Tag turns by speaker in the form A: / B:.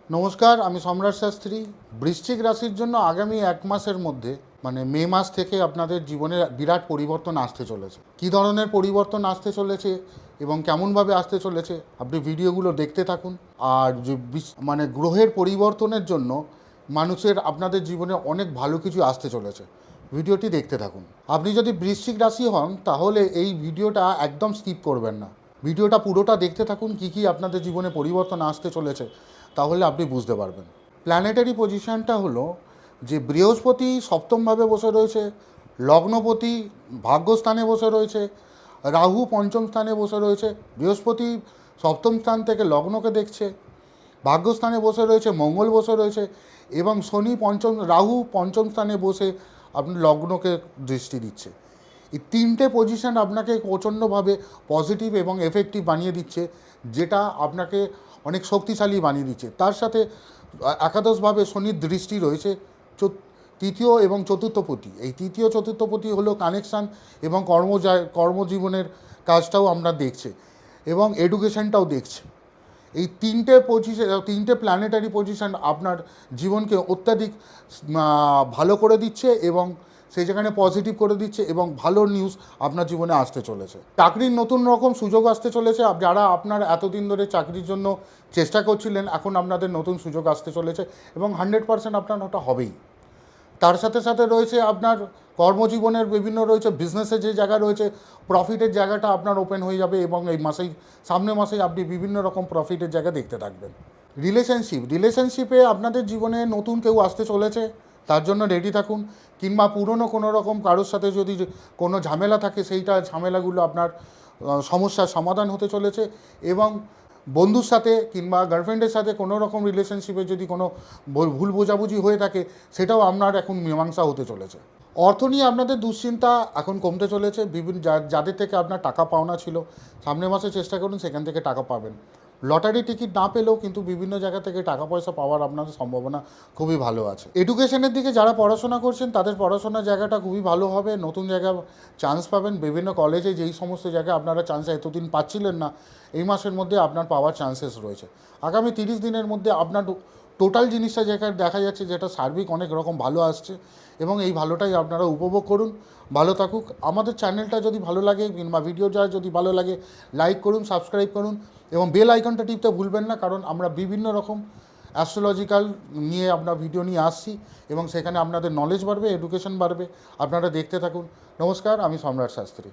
A: নমস্কার, আমি সম্রাট শাস্ত্রী। বৃশ্চিক রাশির জন্য আগামী এক মাসের মধ্যে মানে মে মাস থেকে আপনাদের জীবনে বিরাট পরিবর্তন আসতে চলেছে। কী ধরনের পরিবর্তন আসতে চলেছে এবং কেমনভাবে আসতে চলেছে আপনি ভিডিওগুলো দেখতে থাকুন। আর যে মানে গ্রহের পরিবর্তনের জন্য মানুষের আপনাদের জীবনে অনেক ভালো কিছু আসতে চলেছে। ভিডিওটি দেখতে থাকুন। আপনি যদি বৃশ্চিক রাশি হন তাহলে এই ভিডিওটা একদম স্কিপ করবেন না। ভিডিওটা পুরোটা দেখতে থাকুন, কী কী আপনাদের জীবনে পরিবর্তন আসতে চলেছে, তাহলে আপনি বুঝতে পারবেন। প্ল্যানেটারি পজিশানটা হলো যে বৃহস্পতি সপ্তমভাবে বসে রয়েছে, লগ্নপতি ভাগ্যস্থানে বসে রয়েছে, রাহু পঞ্চম স্থানে বসে রয়েছে, বৃহস্পতি সপ্তম স্থান থেকে লগ্নকে দেখছে, ভাগ্যস্থানে বসে রয়েছে, মঙ্গল বসে রয়েছে এবং শনি রাহু পঞ্চম স্থানে বসে আপনি লগ্নকে দৃষ্টি দিচ্ছে। এই তিনটে পজিশান আপনাকে প্রচণ্ডভাবে পজিটিভ এবং এফেক্টিভ বানিয়ে দিচ্ছে, যেটা আপনাকে অনেক শক্তিশালী বানিয়ে দিচ্ছে। তার সাথে একাদশভাবে শনির দৃষ্টি রয়েছে তৃতীয় এবং চতুর্থপতি। এই তৃতীয় চতুর্থপতি হলো কানেকশান এবং কর্মজীবনের কাজটাও আমরা দেখছে এবং এডুকেশনটাও দেখছে। এই তিনটে প্ল্যানেটারি পজিশন আপনার জীবনকে অত্যাধিক ভালো করে দিচ্ছে এবং সেই যেখানে পজিটিভ করে দিচ্ছে এবং ভালো নিউজ আপনার জীবনে আসতে চলেছে। চাকরির নতুন রকম সুযোগ আসতে চলেছে। যারা আপনার এতদিন ধরে চাকরির জন্য চেষ্টা করছিলেন, এখন আপনাদের নতুন সুযোগ আসতে চলেছে এবং 100% আপনার ওটা হবেই। তার সাথে সাথে রয়েছে আপনার কর্মজীবনের বিভিন্ন রয়েছে, বিজনেসের যে জায়গা রয়েছে, প্রফিটের জায়গাটা আপনার ওপেন হয়ে যাবে এবং এই সামনের মাসেই আপনি বিভিন্ন রকম প্রফিটের জায়গা দেখতে থাকবেন। রিলেশনশিপে আপনাদের জীবনে নতুন কেউ আসতে চলেছে, তার জন্য রেডি থাকুন। কিংবা পুরনো কোনো রকম কারোর সাথে যদি কোনো ঝামেলা থাকে, সেইটা ঝামেলাগুলো আপনার সমস্যার সমাধান হতে চলেছে এবং বন্ধুর সাথে কিংবা গার্লফ্রেন্ডের সাথে কোনো রকম রিলেশনশিপে যদি কোনো ভুল বোঝাবুঝি হয়ে থাকে, সেটাও আপনার এখন মীমাংসা হতে চলেছে। অর্থ নিয়ে আপনাদের দুশ্চিন্তা এখন কমতে চলেছে। যাদের থেকে আপনার টাকা পাওনা ছিল, সামনের মাসে চেষ্টা করুন সেখান থেকে টাকা পাবেন। লটারি টিকিট না পেলেও কিন্তু বিভিন্ন জায়গা থেকে টাকা পয়সা পাওয়ার আপনাদের সম্ভাবনা খুবই ভালো আছে। এডুকেশনের দিকে যারা পড়াশোনা করছেন, তাদের পড়াশোনার জায়গাটা খুবই ভালো হবে। নতুন জায়গায় চান্স পাবেন। বিভিন্ন কলেজে যেই সমস্ত জায়গায় আপনারা চান্স এতদিন পাচ্ছিলেন না, এই মাসের মধ্যে আপনার পাওয়ার চান্সেস রয়েছে। আগামী 30 দিনের মধ্যে আপনার টোটাল জিনিসটা যেখানে দেখা যাচ্ছে, যেটা সার্বিক অনেক রকম ভালো আসছে এবং এই ভালোটাই আপনারা উপভোগ করুন। ভালো থাকুক। আমাদের চ্যানেলটা যদি ভালো লাগে কিংবা ভিডিওটা যদি ভালো লাগে, লাইক করুন, সাবস্ক্রাইব করুন এবং বেল আইকনটা টিপতে ভুলবেন না, কারণ আমরা বিভিন্ন রকম অ্যাস্ট্রোলজিক্যাল নিয়ে আপনার ভিডিও নিয়ে আসছি এবং সেখানে আপনাদের নলেজ বাড়বে, এডুকেশন বাড়বে। আপনারা দেখতে থাকুন। নমস্কার, আমি সম্রাট শাস্ত্রী।